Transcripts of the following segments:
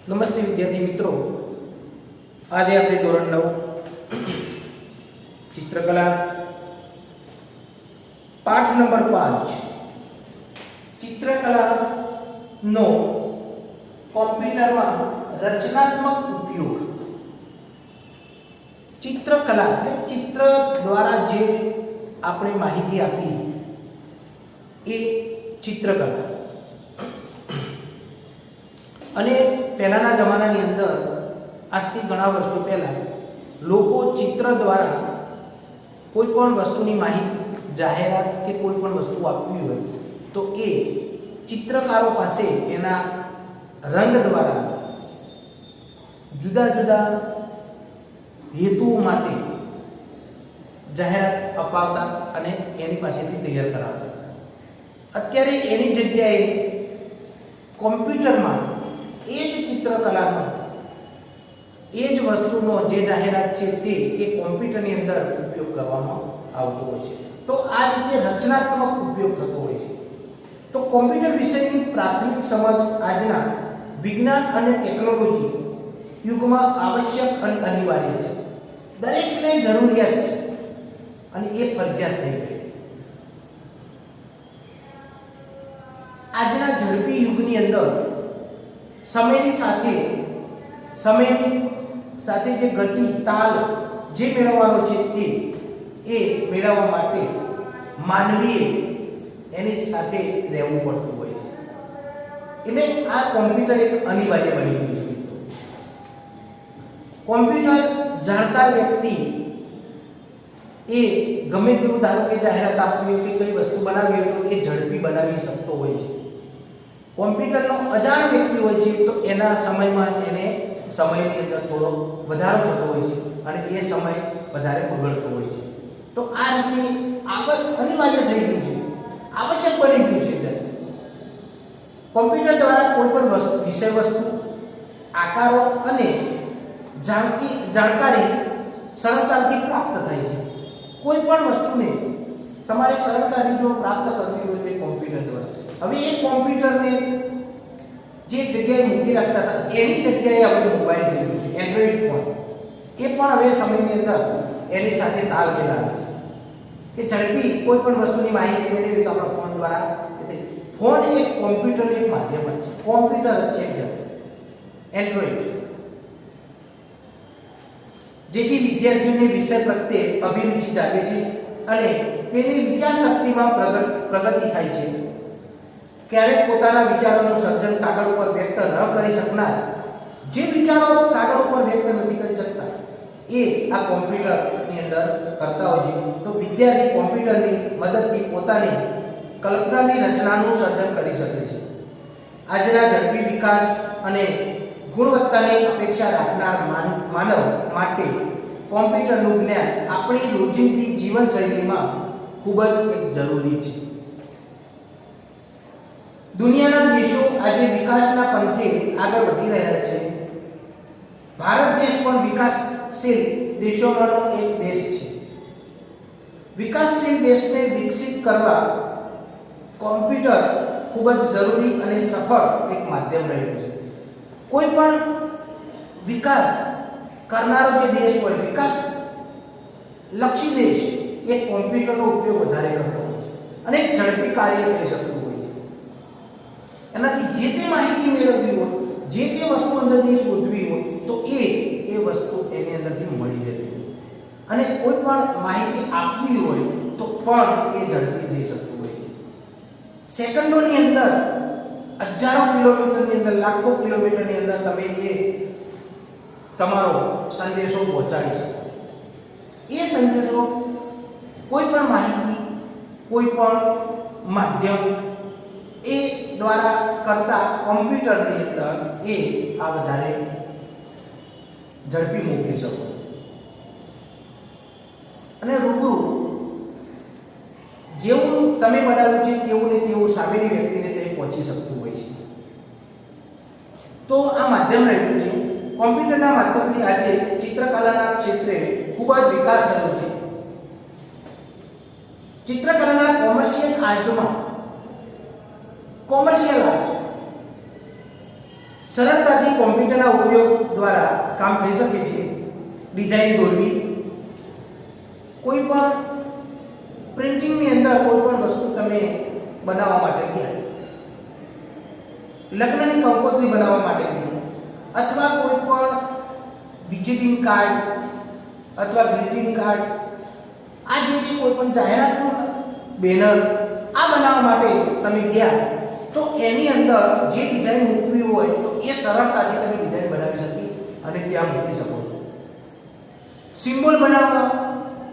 નમસ્તે વિદ્યાર્થી મિત્રો, આજે આપણે ધોરણ 9 ચિત્રકલા પાઠ નંબર 5 ચિત્રકલાનો કોમ્પ્યુટરમાં રચનાત્મક ઉપયોગ. ચિત્રકલા એટલે ચિત્ર દ્વારા જે આપણે માહિતી આપી એ ચિત્રકલા. અને પહેલાના જમાનાની અંદર આજથી ઘણા વર્ષો પહેલા લોકો ચિત્ર દ્વારા કોઈ પણ વસ્તુની માહિતી, જાહેરાત કે કોઈ પણ વસ્તુ આપવી હોય તો એ ચિત્રકારો પાસે એના રંગ દ્વારા જુદા જુદા હેતુઓ માટે જાહેરાત અપાવતા અને એની પાસેથી તૈયાર કરાવતા. અત્યારે એની જગ્યાએ કોમ્પ્યુટરમાં એ જ ચિત્રકલાનો, એ જ વસ્તુનો જે જાહેરાત છે તે એ કોમ્પ્યુટરની અંદર ઉપયોગ કરવામાં આવતો હોય છે. તો આ રીતે રચનાત્મક ઉપયોગ થતો હોય છે. તો કોમ્પ્યુટર વિષયની પ્રાથમિક સમજ આજના વિજ્ઞાન અને ટેકનોલોજી યુગમાં આવશ્યક અને અનિવાર્ય છે. દરેકને જરૂરિયાત છે અને એ ફરજિયાત થઈ ગઈ. આજના ઝડપી યુગની અંદર સમયની સાથે જે ગતિ, તાલ જે મેળવવાનો છે એ મેળવવા માટે માનવીએ એની સાથે રહેવું પડતું હોય છે. એટલે આ કોમ્પ્યુટર એક અનિવાર્ય બની ગયું છે મિત્રો. કોમ્પ્યુટર જાણકાર વ્યક્તિ એ ગમે તેવું, ધારો કે જાહેરાત આપવી હોય કે કઈ વસ્તુ બનાવવી હોય તો એ ઝડપી બનાવી શકતો હોય છે. કોમ્પ્યુટરનો અજાણ વ્યક્તિ હોય છે તો એના સમયમાં એને સમયની અંદર થોડો વધારો થતો હોય છે અને એ સમય વધારે બગડતો હોય છે. તો આ રીતે આગળ અનિવાર્ય થઈ ગયું છે, આવશ્યક બની ગયું છે. કોમ્પ્યુટર દ્વારા કોઈ પણ વસ્તુ, વિષય વસ્તુ, આકારો અને જાણકારી સરળતાથી પ્રાપ્ત થાય છે. કોઈ પણ વસ્તુને તમારે સરળતાથી જો પ્રાપ્ત કરવી હોય તો કોમ્પ્યુટર દ્વારા. હવે એ કોમ્પ્યુટરને જે જગ્યાએ મૂકી રાખતા હતા એની જગ્યાએ હવે મોબાઈલ થઈ ગયું છે, એન્ડ્રોઈડ ફોન. એ પણ હવે સમયની અંદર એની સાથે તાલ મિલાવે છે કે ઝડપી કોઈ પણ વસ્તુની માહિતી મેળવી તો આપણા ફોન દ્વારા. ફોન એક કોમ્પ્યુટરનું એક માધ્યમ જ છે, કોમ્પ્યુટર જ છે એન્ડ્રોઈડ. જેથી વિદ્યાર્થીઓને વિષય પ્રત્યે અભિરુચિ જાગે છે અને તેની વિચાર શક્તિમાં પ્રગતિ થાય છે. ક્યારેક પોતાના વિચારોનું સર્જન કાગળ ઉપર વ્યક્ત ન કરી શકનાર, જે વિચારો કાગળ ઉપર વ્યક્ત નથી કરી શકતા એ આ કોમ્પ્યુટરની અંદર કરતા હોય છે. તો વિદ્યાર્થી કોમ્પ્યુટરની મદદથી પોતાની કલ્પનાની રચનાનું સર્જન કરી શકે છે. આજના ઝડપી વિકાસ અને ગુણવત્તાની અપેક્ષા રાખનાર માનવ માટે કોમ્પ્યુટરનું જ્ઞાન આપણી રોજિંદી જીવનશૈલીમાં ખૂબ જ એક જરૂરી છે. દુનિયાના દેશો આજે વિકાસના પંથે આગળ વધી રહ્યા છે. ભારત દેશ પણ વિકાસશીલ દેશોમાંનો એક દેશ છે. વિકાસશીલ દેશને વિકસિત કરવા કોમ્પ્યુટર ખૂબ જ જરૂરી અને સફળ એક માધ્યમ રહ્યું છે. કોઈ પણ વિકાસ કરનારો જે દેશ હોય, વિકાસ લક્ષી દેશ, એ કોમ્પ્યુટરનો ઉપયોગ વધારે કરતો હોય છે અને ઝડપી કાર્ય થઈ શકતું હોય છે. એનાથી જે તે માહિતી મેળવવી હોય, જે તે વસ્તુ અંદરથી શોધવી હોય તો એ વસ્તુ એની અંદરથી મળી રહેતી હોય અને કોઈ પણ માહિતી આપવી હોય તો પણ એ ઝડપી થઈ શકતું હોય છે. સેકન્ડોની અંદર, હજારો કિલોમીટરની અંદર, લાખો કિલોમીટરની અંદર તમે એ તમારો સંદેશો પહોંચાડી શકો છો. એ સંદેશો કોઈ પણ માહિતી, કોઈ પણ માધ્યમ એ દ્વારા કરતા કોમ્પ્યુટરની અંદર એ આ વધારે ઝડપી મોકલી શકો છો અને રૂબરૂ જેવું તમે બનાવ્યું છે તેવું ને તેવું સામેની વ્યક્તિને તે પહોંચી શકતું હોય છે. તો આ માધ્યમ રહ્યું છે. કોમ્પ્યુટરના માધ્યમથી આજે ચિત્રકલાના ક્ષેત્રે ખૂબ જ વિકાસ થયો છે. ચિત્રકલાના કોમર્શિયલ આર્ટ સરળતાથી કોમ્પ્યુટરના ઉપયોગ દ્વારા કામ થઈ શકે છે. ડિઝાઇન દોરવી, કોઈ પણ પ્રિન્ટિંગની અંદર કોઈ પણ વસ્તુ તમે બનાવવા માટે ગયા, લગ્નની કંકોત્રી બનાવવા માટે ગયા, અથવા કોઈ પણ વિઝિટિંગ કાર્ડ અથવા ગ્રીટિંગ કાર્ડ, આ જે કોઈ પણ જાહેરાતનું બેનર આ બનાવવા માટે તમે ગયા, તો એની અંદર જે ડિઝાઇન મૂકવી હોય તો એ સરળતાથી તમે ડિઝાઇન બનાવી શકી અને ત્યાં મૂકી શકો છો. સિમ્બોલ બનાવવા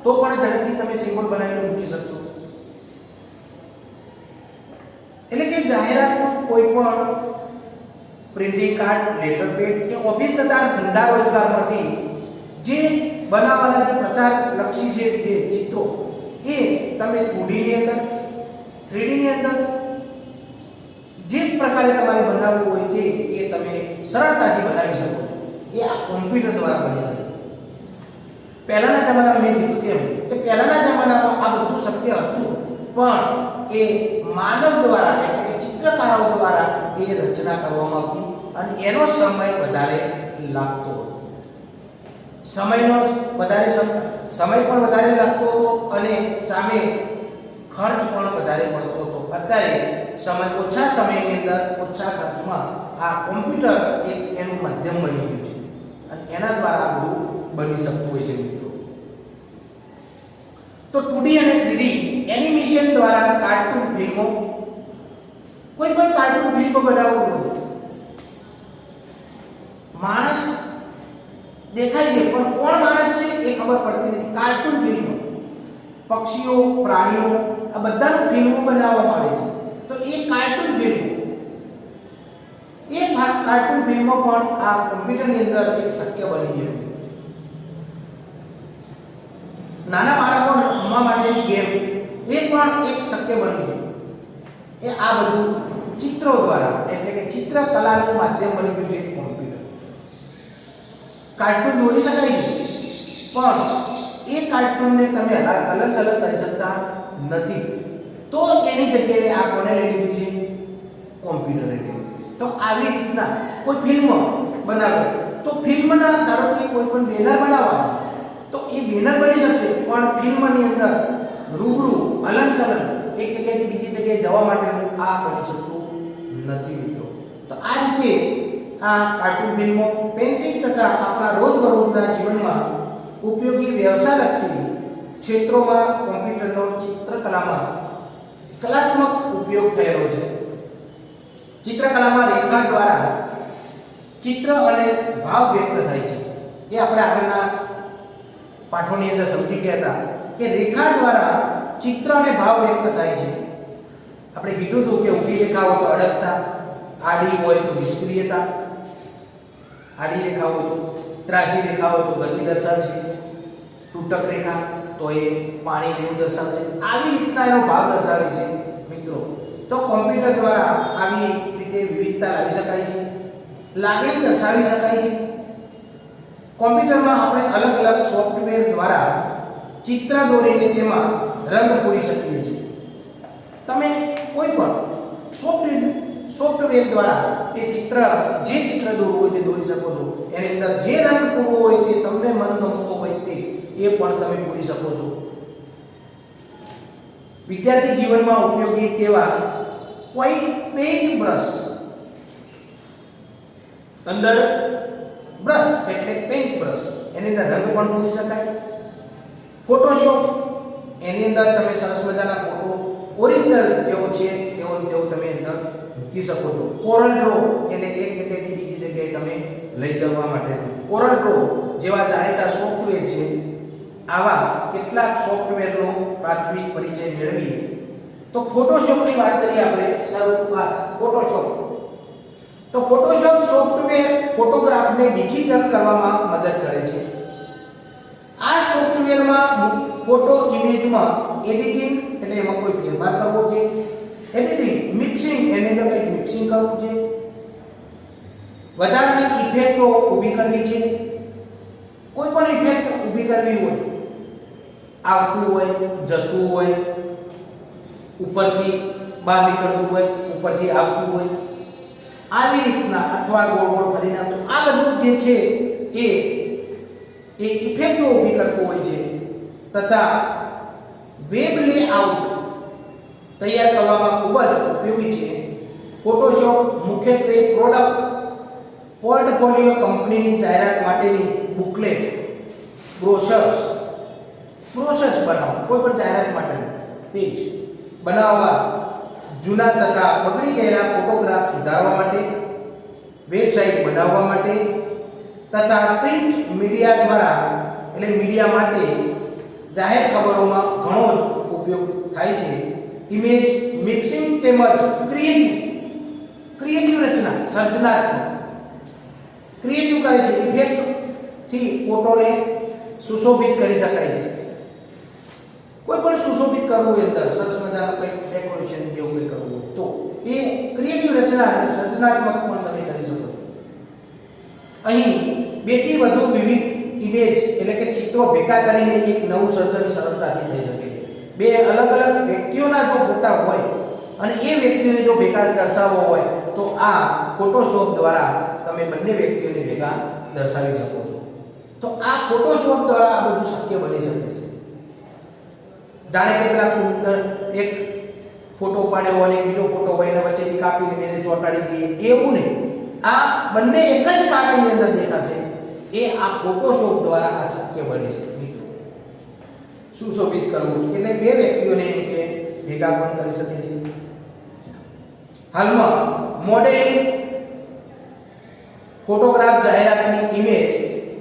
તો પણ ઝડપથી તમે સિમ્બોલ બનાવીને મૂકી શકશો. એટલે કે જાહેરાતનું કોઈ પણ પ્રિન્ટિંગ કાર્ડ, લેટર પેડ કે ઓફિસ તથા ધંધા રોજગારમાંથી જે બનાવવાના જે પ્રચાર લક્ષી છે જે ચિત્રો, એ તમે 2D ની અંદર, 3D ની અંદર જે પ્રકારે તમારે બનાવવું હોય તે એ તમે સરળતાથી બનાવી શકો. એ આ કોમ્પ્યુટર દ્વારા બની શકે. પહેલાના જમાનામાં મેં કીધું તેમ કે પહેલાના જમાનામાં આ બધું શક્ય હતું, પણ એ માનવ દ્વારા એટલે કે ચિત્રકારો દ્વારા એ રચના કરવામાં આવતી અને એનો સમય વધારે લાગતો હતો. સમય પણ વધારે લાગતો હતો અને સામે ખર્ચ પણ વધારે પડતો હતો. અત્યારે ઓછા સમયની અંદર ઓછા ખર્ચમાં આ કોમ્પ્યુટર એક એનું માધ્યમ બની ગયું છે અને એના દ્વારા આ બધું બની શકતું હોય છે મિત્રો. તો 2D અને 3D એનિમેશન દ્વારા કાર્ટૂન ફિલ્મો, કોઈ પણ કાર્ટૂન ફિલ્મ બનાવવું હોય, માણસ દેખાય છે પણ કોણ માણસ છે એ ખબર પડતી નથી. કાર્ટૂન ફિલ્મ, પક્ષીઓ, પ્રાણીઓ આ બધાનું ફિલ્મો બનાવવામાં આવે છે. તો એ કાર્ટૂન ફિલ્મો પણ આ કોમ્પ્યુટરની અંદર એક શક્ય બની ગયું. નાના બાળકો રમવા માટેની ગેમ એ પણ એક શક્ય બની ગયું. એ આ બધું ચિત્રો દ્વારા એટલે કે ચિત્રકલાનું માધ્યમ બની ગયું છે કોમ્પ્યુટર. કાર્ટૂન દોરી શકાય છે પણ એ કાર્ટૂનને તમે હલનચલન કરી શકતા નથી. તો એની જગ્યાએ આ કોને લઈ લીધું છે? કોમ્પ્યુટરે લઈ લીધું. તો આવી રીતના કોઈ ફિલ્મ બનાવો તો ફિલ્મના ધારો કે કોઈ પણ બેનર બનાવવા તો એ બેનર બની શકશે, પણ ફિલ્મની અંદર રૂબરૂ હલનચલન એક જગ્યાએથી બીજી જગ્યાએ જવા માટેનું આ બની શકતું નથી મિત્રો. તો આ રીતે આ કાર્ટૂન ફિલ્મો, પેઇન્ટિંગ તથા આપણા રોજબરોજના જીવનમાં ઉપયોગી વ્યવસાયલક્ષી ક્ષેત્રોમાં કોમ્પ્યુટરનો ચિત્રકલામાં કલાત્મક ઉપયોગ થયેલો છે. ચિત્રકલામાં રેખા દ્વારા ચિત્ર અને ભાવ વ્યક્ત થાય છે. એ આપણે આગળના પાઠોની અંદર સમજી ગયા હતા કે રેખા દ્વારા ચિત્ર અને ભાવ વ્યક્ત થાય છે. આપણે કીધું હતું કે ઊભી રેખા હોય તો અડગતા, આડી હોય તો નિષ્ક્રિયતા, આડી રેખા હોય તો ત્રાસી રેખા હોય તો ગતિ દર્શાવે છે, તૂટક રેખા તો એ પાણી જેવું દર્શાવે છે. આવી રીતના એનો ભાવ દર્શાવે છે મિત્રો. તો કોમ્પ્યુટર દ્વારા આવી રીતે વિવિધતા લાવી શકાય છે, લાગણી દર્શાવી શકાય છે. કોમ્પ્યુટરમાં આપણે અલગ અલગ સોફ્ટવેર દ્વારા ચિત્ર દોરીને તેમાં રંગ પૂરી શકીએ છીએ. તમે કોઈ પણ સોફ્ટવેર દ્વારા એ જે ચિત્ર દોરવું હોય તે દોરી શકો છો. એની અંદર જે રંગ પૂરવો હોય તે તમને મનગમતો હોય તે એ પણ તમે પૂરી શકો છો. વિદ્યાર્થી જીવનમાં ઉપયોગી તેવા પેઇન્ટ બ્રશ, અંદર બ્રશ એટલે પેઇન્ટ બ્રશ, એની અંદર રંગ પણ પૂરી શકાય. ફોટોશોપ, એની અંદર તમે સરસ મજાના ફોટો ઓરિજિનલ જેવો છે તેવો તમે અંદર મૂકી શકો છો. કોરલ ડ્રો એટલે એક જગ્યાએથી બીજી જગ્યાએ તમે લઈ જવા માટે કોરલ ડ્રો જેવા જાણીતા સોફ્ટવેર છે. આવા કેટલાક સોફ્ટવેરનો પ્રાથમિક પરિચય મેળવીએ તો ફોટોશોપની વાત કરીએ આપણે. શરૂઆત ફોટોશોપ. તો ફોટોશોપ સોફ્ટવેર ફોટોગ્રાફને ડિજિટલ કરવામાં મદદ કરે છે. આ સોફ્ટવેરમાં ફોટો ઇમેજમાં એડિટિંગ એટલે એમાં કોઈ ફેરફાર કરવો છે, એડિટિંગ, મિક્સિંગ એની અંદર કંઈક મિક્સિંગ કરવું છે, વધારાની ઇફેક્ટો ઊભી કરવી છે. કોઈ પણ ઇફેક્ટ ઊભી કરવી હોય, આવતું હોય, જતું હોય, ઉપરથી બહાર નીકળતું હોય, ઉપરથી આવતું હોય, આવી રીતના અથવા ગોળ ગોળ ફરી નાખતો, આ બધું જે છે એ ઇફેક્ટો ઊભી કરતું હોય છે તથા વેબ લેઆઉટ તૈયાર કરવામાં ખૂબ જ ઉપયોગી છે. ફોટોશોપ મુખ્યત્વે પ્રોડક્ટ પોર્ટફોલિયો કંપનીની જાહેરાત માટેની બુકલેટ, બ્રોશર્સ બનાવવા, કોઈ પણ જાહેરાત માટેનું પેજ બનાવવા, જૂના તથા બગડી ગયેલા ફોટોગ્રાફ સુધારવા માટે, વેબસાઇટ બનાવવા માટે તથા પ્રિન્ટ મીડિયા દ્વારા એટલે મીડિયા માટે જાહેર ખબરોમાં ઘણો જ ઉપયોગ થાય છે. ઇમેજ મિક્સિંગ તેમજ ક્રિએટિવ રચના, સર્જનાત્મક ક્રિએટિવ કરે છે. ઇફેક્ટથી ફોટોને સુશોભિત કરી શકાય છે. કોઈ પણ સુશોભિત કરવું હોય, અંદર સરસ મજાનું કંઈક ડેકોરેશન જેવું કંઈ કરવું હોય તો એ ક્રિએટિવ રચના અને સર્જનાત્મક પણ તમે કરી શકો છો. અહીં બેથી વધુ વિવિધ ઇમેજ એટલે કે ચિત્રો ભેગા કરીને એક નવું સર્જન સરળતાથી થઈ શકે છે. બે અલગ અલગ વ્યક્તિઓના જો ફોટા હોય અને એ વ્યક્તિઓને જો ભેગા દર્શાવવો હોય તો આ ફોટોશોપ દ્વારા તમે બંને વ્યક્તિઓને ભેગા દર્શાવી શકો છો. તો આ ફોટોશોપ દ્વારા આ બધું શક્ય બની શકે છે. જાણે કે પેલા અંદર એક ફોટો પાડ્યો અને બીજો ફોટો હોય ને વચ્ચેથી કાપીને બેને ચોંટાડી દઈએ, એવું નહીં. આ બંને એક જ કાગળની અંદર દેખાશે. એ આ ફોટોશોપ દ્વારા આ શક્ય બને છે મિત્રો. સુશોભિત કરવું એટલે બે વ્યક્તિઓને એમ કે ભેગા પણ કરી શકે છે. હાલમાં મોડેલિંગ, ફોટોગ્રાફ, જાહેરાતની image,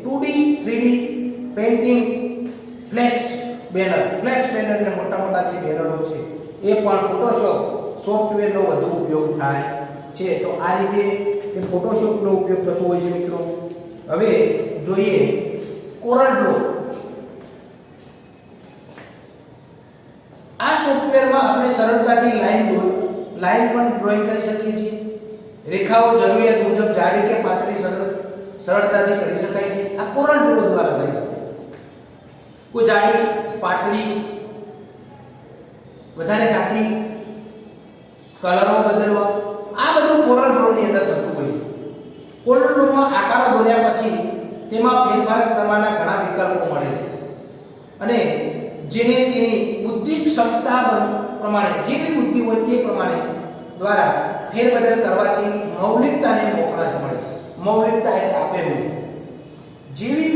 2D 3D painting, flex banner એટલે મોટા મોટા જે બેનરો છે એ પણ ફોટોશોપ સોફ્ટવેરનો વધુ ઉપયોગ થાય છે. તો આ રીતે એ ફોટોશોપનો ઉપયોગ થતો હોય છે મિત્રો. હવે જોઈએ કોરલ ડ્રો. આ સોફ્ટવેરમાં આપણે સરળતાથી લાઈન પણ ડ્રોઈંગ કરી શકીએ છીએ. રેખાઓ જરૂરિયાત મુજબ જાડી કે પાતળી સરળતાથી કરી શકાય છે. આ કોરલ ડ્રો દ્વારા થાય છે. કોઈ જાડી, પાતળી, વધારે ઘાટી, કલરો બદલવા, આ બધું કોરલ ડ્રોની અંદર થતું હોય છે. કોરલ ડ્રોમાં આકારો દોર્યા પછી તેમાં ફેરફાર કરવાના ઘણા વિકલ્પો મળે છે અને જેને તેની બુદ્ધિ ક્ષમતા પ્રમાણે, જેવી બુદ્ધિ હોય તે પ્રમાણે દ્વારા ફેરબદલ કરવાથી મૌલિકતાને મોકળાશ મળે છે. મૌલિકતા એટલે આબેહૂબ, જેવી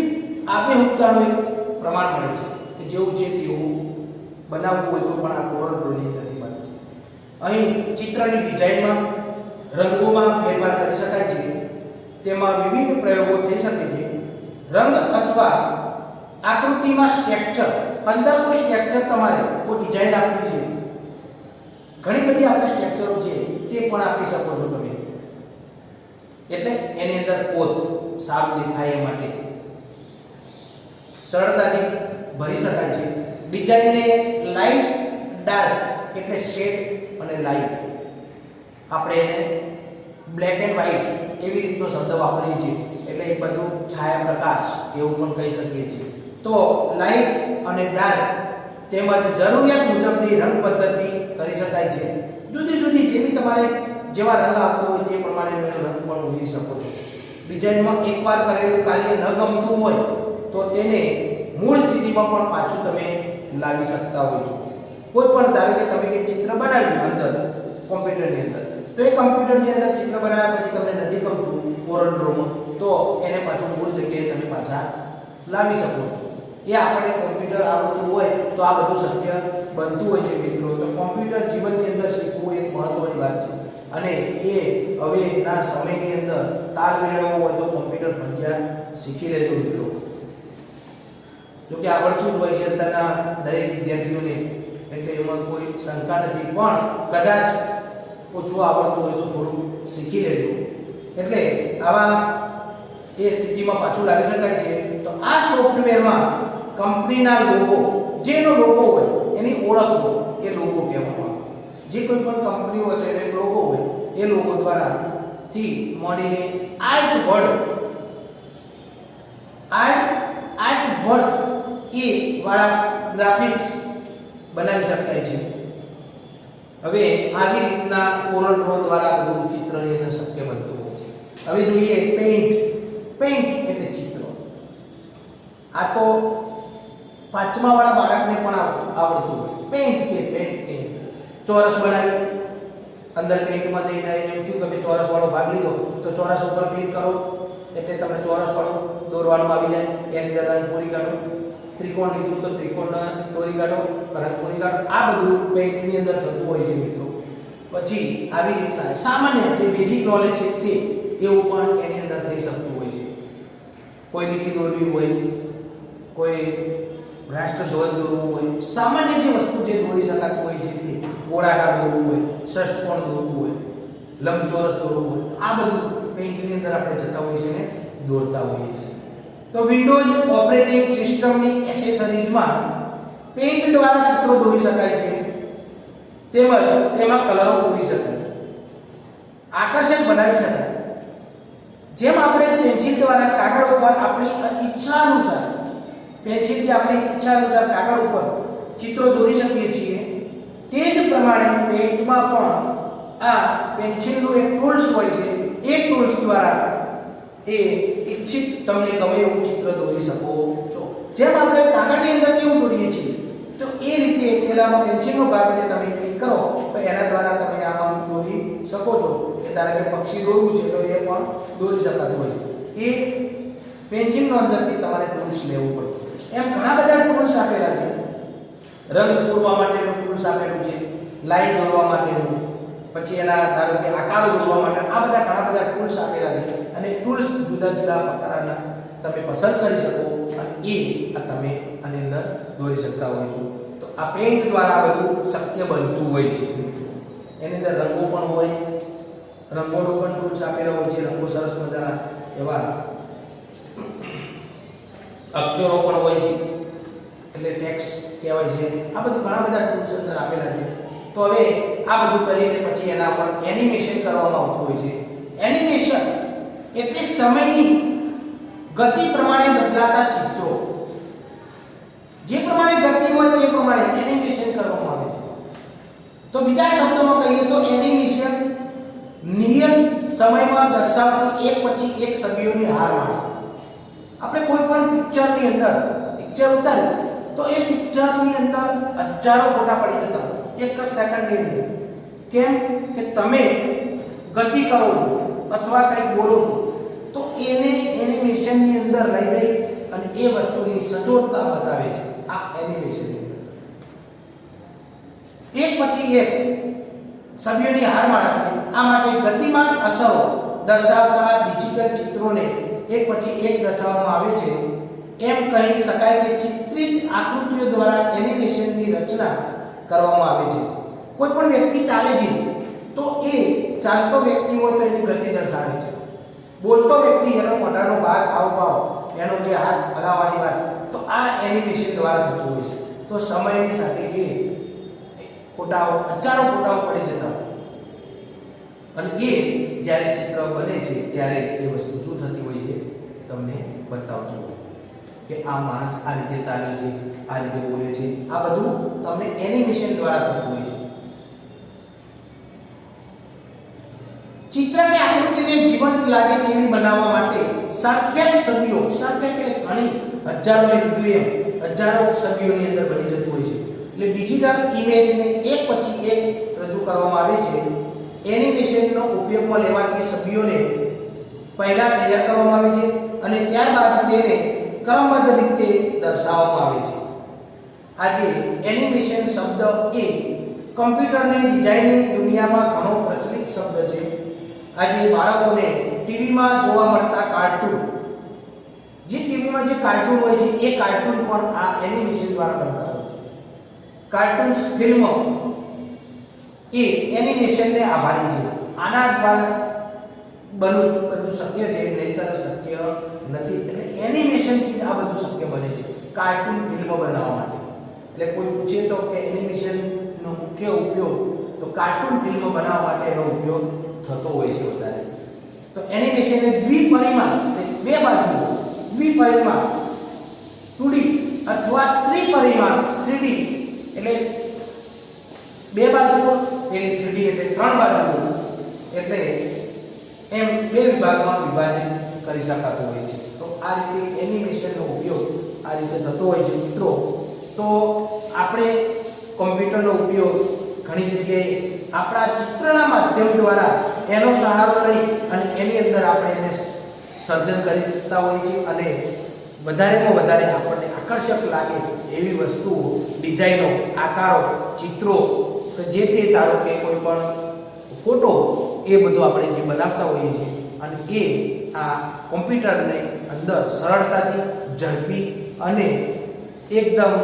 આબેહૂબતાનું એક પ્રમાણ મળે છે કે જેવું છે તેવું બનાવવું હોય તો પણ આ કોરલ ડ્રોની અંદરથી બને છે. અહીં ચિત્રની ડિઝાઇનમાં, રંગોમાં ફેરફાર કરી શકાય છે. તેમાં વિવિધ પ્રયોગો થઈ શકે છે. રંગ અથવા આકૃતિમાં સ્ટ્રક્ચર, અંદર કોઈ સ્ટ્રક્ચર તમારે કોઈ ડિઝાઇન આપવી છે, ઘણી બધી આપણે સ્ટ્રક્ચરો છે તે પણ આપી શકો છો તમે. એટલે એની અંદર પોત સાફ દેખાય એ માટે સરળતાથી ભરી શકાય છે. ડિઝાઇનને લાઇટ ડાર્ક એટલે શેડ અને લાઇટ, આપણે એને બ્લેક એન્ડ વ્હાઇટ એવી રીતનો શબ્દ વાપરીએ છીએ. એટલે એક બાજુ છાયા પ્રકાશ એવું પણ કહી શકીએ છીએ. તો લાઇટ અને ડાર્ક તેમજ જરૂરિયાત મુજબની રંગ પદ્ધતિ કરી શકાય છે. જુદી જુદી જેવી તમારે જેવા રંગ આપવો હોય તે પ્રમાણે રંગ પણ ઉમેરી શકો છો. ડિઝાઇનમાં એકવાર કરેલું કાર્ય ન ગમતું હોય તો તેને મૂળ સ્થિતિમાં પણ પાછું તમે લાવી શકતા હોય છો. કોઈ પણ ધારો કે તમે કે ચિત્ર બનાવ્યું અંદર કોમ્પ્યુટરની અંદર, તો એ કોમ્પ્યુટરની અંદર ચિત્ર બનાવ્યા પછી તમને નથી ગમતું કોરલ ડ્રોમાં, તો એને પાછું મૂળ જગ્યાએ તમે પાછા લાવી શકો છો. એ આપણે કોમ્પ્યુટર આવડતું હોય તો આ બધું શક્ય બનતું હોય છે મિત્રો. તો કોમ્પ્યુટર જીવનની અંદર શીખવું એક મહત્વની વાત છે અને એ હવેના સમયની અંદર તાલ મેળવવો હોય તો કોમ્પ્યુટર ફરજિયાત શીખી લેજો મિત્રો. જો કે આવડતું જ હોય છે અત્યારના દરેક વિદ્યાર્થીઓને, એટલે એમાં કોઈ શંકા નથી. પણ કદાચ ઓછું આવડતું હોય તો થોડું શીખી લેજો. એટલે આવા એ સ્થિતિમાં પાછું લાવી શકાય છે. તો આ સોફ્ટવેરમાં કંપનીના લોગો, જેનો લોગો હોય એની ઓળખ હોય એ લોગો કહેવામાં આવે. જે કોઈ પણ કંપની હોય તો એનો લોગો હોય એ લોગો દ્વારા થી મળીને આર્ટ વર્ડ એ વાળા ગ્રાફિક્સ બનાવી શકાય છે. હવે આવી રીતના કોરલ ડ્રો દ્વારા બધું ચિત્રની અંદર શક્ય બનતું હોય છે. હવે જોઈએ પેઇન્ટ. પેઇન્ટ એટલે ચિત્ર. આ તો પાંચમા વાળા બાળકને પણ આવડતું હોય. પેઇન્ટ કે પેઇન્ટ ચોરસ બનાવી અંદર પેઇન્ટમાં જઈને એમ થયું કે મેં ચોરસ વાળો ભાગ લીધો તો ચોરસ ઉપર ક્લિક કરો એટલે તમને ચોરસ વાળો દોરવાનું આવી જાય. એની અંદર રંગ પૂરી કાઢો. ત્રિકોણ લીધું તો ત્રિકોણ દોરી કાઢો, રંગ પૂરી કાઢો. આ બધું પેઇન્ટની અંદર થતું હોય છે મિત્રો. પછી આવી રીતના સામાન્ય જે બેઝિક નોલેજ છે તે એવું પણ એની અંદર થઈ શકતું હોય છે. કોઈ લીટી દોરવી હોય, કોઈ રાષ્ટ્રધ્વજ દોરવું હોય, સામાન્ય જે વસ્તુ જે દોરી શકાતું હોય છે તે ગોળાકાર દોરવું હોય, ષષ્ઠકોણ દોરવું હોય, લંબચોરસ દોરવું હોય, આ બધું પેઇન્ટની અંદર આપણે જતા હોઈએ છીએ ને દોરતા હોઈએ છીએ. તો વિન્ડોઝ ઓપરેટિંગ સિસ્ટમની એસેસરીઝમાં પેઇન્ટ દ્વારા ચિત્રો દોરી શકાય છે તેમજ તેમાં કલરો પૂરી શકાય, આકર્ષક બનાવી શકાય. જેમ આપણે પેન્સિલ દ્વારા કાગળ ઉપર આપણી ઈચ્છા અનુસાર પેન્સિલથી આપણી ઈચ્છા અનુસાર કાગળ ઉપર ચિત્રો દોરી શકીએ છીએ તે જ પ્રમાણે પેઇન્ટમાં પણ આ પેન્સિલનું એક ટૂલ્સ હોય છે. એ ટૂલ્સ દ્વારા એ ઈચ્છિત તમને ગમે એવું ચિત્ર દોરી શકો છો. જેમ આપણે કાગળની અંદર કેવું દોરીએ છીએ તો એ રીતે પેલામાં પેન્સિલનો ભાગને તમે ક્લિક કરો તો એના દ્વારા તમે આમાં દોરી શકો છો. કે ધારો કે પક્ષી દોરવું છે તો એ પણ દોરી શકાતું હોય. એ પેન્સિલનો અંદરથી તમારે ટૂલ્સ લેવું પડે. એમ ઘણા બધા ટૂલ્સ આપેલા છે. રંગ પૂરવા માટેનું ટૂલ્સ આપેલું છે, લાઈન દોરવા માટેનું, પછી એના ધારો કે આકારો દોરવા માટે આ બધા ઘણા બધા ટૂલ્સ આપેલા છે. અને ટૂલ્સ જુદા જુદા પ્રકારના તમે પસંદ કરી શકો અને એ તમે આની અંદર દોરી શકતા હોય છો. તો આ પેઇન્ટ દ્વારા બધું શક્ય બનતું હોય છે. એની અંદર રંગો પણ હોય, રંગોનો પણ ટૂલ્સ આપેલા હોય છે. રંગો સરસ મજાના એવા અક્ષરો પણ હોય છે એટલે ટેક્સ્ટ કહેવાય છે. આ બધું ઘણા બધા ટૂલ્સ અંદર આપેલા છે. તો હવે આ બધું કરીને પછી એના પર એનિમેશન કરવામાં આવતું હોય છે. એનિમેશન એટલે સમયની ગતિ પ્રમાણે બદલાતા ચિત્રો. જે પ્રમાણે ગતિ હોય તે પ્રમાણે એનિમેશન કરવામાં આવે છે. તો બીજા શબ્દોમાં કહીએ તો એનિમેશન નિયત સમયમાં દર્શાવતી એક પછી એક છબીઓની હારમાળા. આપણે કોઈ પણ પિક્ચરની અંદર પિક્ચર ઉતારીએ તો એ પિક્ચરની અંદર હજારો ફોટા પડી જતા હોય એક જ સેકન્ડની અંદર. કેમ કે તમે ગતિ કરો છો અથવા કંઈક બોલો છો તો એને એનિમેશનની અંદર લઈ જઈ અને એ વસ્તુની સચોટતા બતાવે છે. આ એનિમેશનની અંદર એક પછી એક છબીઓની હારમાળા છે. આ માટે ગતિમાન અસરો દર્શાવતા ડિજિટલ ચિત્રોને એક પછી એક દર્શાવવામાં આવે છે. એમ કહી શકાય કે ચિત્રિત આકૃતિઓ દ્વારા એનિમેશનની રચના કરવામાં આવે છે. કોઈ પણ વ્યક્તિ ચાલે છે તો એ ચાલતો વ્યક્તિ હોય તો એની ગતિ દર્શાવે છે. બોલતો વ્યક્તિ એનો મોઢાનો ભાગ હાવભાવ એનો જે હાથ હલાવવાની વાત તો આ એનિમેશન દ્વારા થતું હોય છે. તો સમયની સાથે એ ફોટાઓ હજારો ફોટાઓ પડી જતા હોય અને એ જ્યારે ચિત્ર બને છે ત્યારે એ વસ્તુ શું થતી હોય છે તમને બતાવતું હોય કે આ માણસ આ રીતે ચાલે છે, આ રીતે બોલે છે. આ બધું તમને એનિમેશન દ્વારા થતું હોય છે. ચિત્ર કે આકૃતિને જીવંત લાગે તેવી બનાવવા માટે સંખ્યાક છબીઓ, સંખ્યા એટલે ઘણી હજારો ને કીધું એમ હજારો છબીઓની અંદર બની જતું હોય છે. એટલે ડિજિટલ ઇમેજને એક પછી એક રજૂ કરવામાં આવે છે. એનિમેશનનો ઉપયોગમાં લેવાતી છબીઓને પહેલા તૈયાર કરવામાં આવે છે અને ત્યારબાદ તેને ક્રમબદ્ધ રીતે દર્શાવવામાં આવે છે. આજે એનિમેશન શબ્દ એ કમ્પ્યુટરની ડિઝાઇનિંગ દુનિયામાં ઘણો પ્રચલિત શબ્દ છે. આજે બાળકોને ટીવીમાં જોવા મળતા કાર્ટૂન, જે ટીવીમાં જે કાર્ટૂન હોય છે એ કાર્ટૂન પણ આ એનિમેશન દ્વારા બનતા હોય છે. કાર્ટૂન્સ ફિલ્મો એ એનિમેશનને આભારી છે. આના દ્વારા બધું શક્ય છે, નહીંતર શક્ય નથી. એટલે એનિમેશનથી આ બધું શક્ય બને છે કાર્ટૂન ફિલ્મો બનાવવા માટે. એટલે કોઈ પૂછે તો કે એનિમેશનનો મુખ્ય ઉપયોગ તો કાર્ટૂન ફિલ્મો બનાવવા માટે એનો ઉપયોગ થતો હોય છે વધારે. તો એનિમેશન એ દ્વિપરિમાણ બે બાજુ દ્વિપરિમાણ 2D અથવા ત્રિપરિમાણ 3D એટલે બે બાજુ 3 બાજુ એટલે એમ 2 વિભાગમાં વિભાજિત કરી શકાતું હોય છે. તો આ રીતે એનિમેશનનો ઉપયોગ આ રીતે થતો હોય છે મિત્રો. તો આપણે કોમ્પ્યુટરનો ઉપયોગ ઘણી જગ્યાએ આપણા ચિત્રના માધ્યમ દ્વારા એનો સહારો લઈ અને એની અંદર આપણે એને સર્જન કરી શકતા હોય છે અને વધારેમાં વધારે આપણને આકર્ષક લાગે એવી વસ્તુઓ, ડિઝાઇનો, આકારો, ચિત્રો કે જે તે ધારો કે કોઈ પણ ફોટો એ બધું આપણે જે બનાવતા હોઈએ છીએ અને એ આ કોમ્પ્યુટરની અંદર સરળતાથી, ઝડપી અને એકદમ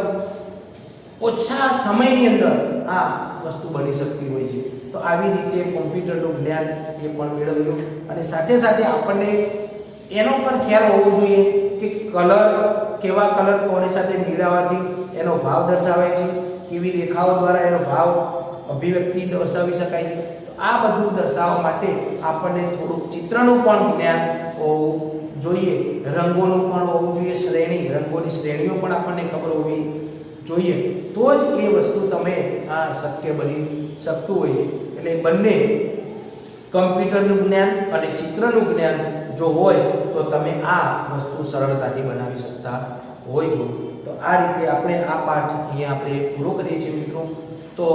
ઓછા સમયની અંદર આ વસ્તુ બની શકતી હોય છે. તો આવી રીતે કોમ્પ્યુટરનું જ્ઞાન એ પણ મેળવ્યું અને સાથે સાથે આપણને એનો પણ ખ્યાલ હોવો જોઈએ કે કલર, કેવા કલર કોની સાથે મિલાવવાથી એનો ભાવ દર્શાવે છે, કેવી રેખાઓ દ્વારા એનો ભાવ અભિવ્યક્તિ દર્શાવી શકાય છે. તો આ બધું દર્શાવવા માટે આપણને થોડુંક ચિત્રનું પણ જ્ઞાન હોવું જોઈએ, રંગોનું પણ હોવું જોઈએ, શ્રેણી, રંગોની શ્રેણીઓ પણ આપણને ખબર હોવી જોઈએ. તો જ એ વસ્તુ તમે આ શક્ય બની શકતું હોય. એટલે બંને કમ્પ્યુટરનું જ્ઞાન અને ચિત્રનું જ્ઞાન જો હોય તો તમે આ વસ્તુ સરળતાથી બનાવી શકતા હોય છો. તો આ રીતે આપણે આ પાઠ અહીંયા આપણે પૂરો કરીએ છીએ મિત્રો. તો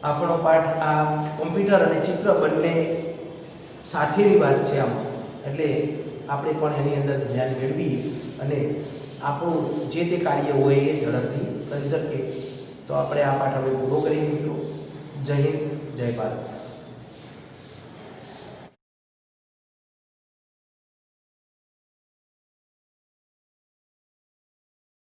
આપણો પાઠ આ કોમ્પ્યુટર અને ચિત્ર બંને સાથેની વાત છે આમાં. એટલે આપણે પણ એની અંદર ધ્યાન મેળવી અને આપણું જે તે કાર્ય હોય એ ઝડપથી કરી શકીએ. તો આપણે આ પાઠ હવે પૂરો કરીએ મિત્રો. જય હિન્દ, જય ભારત.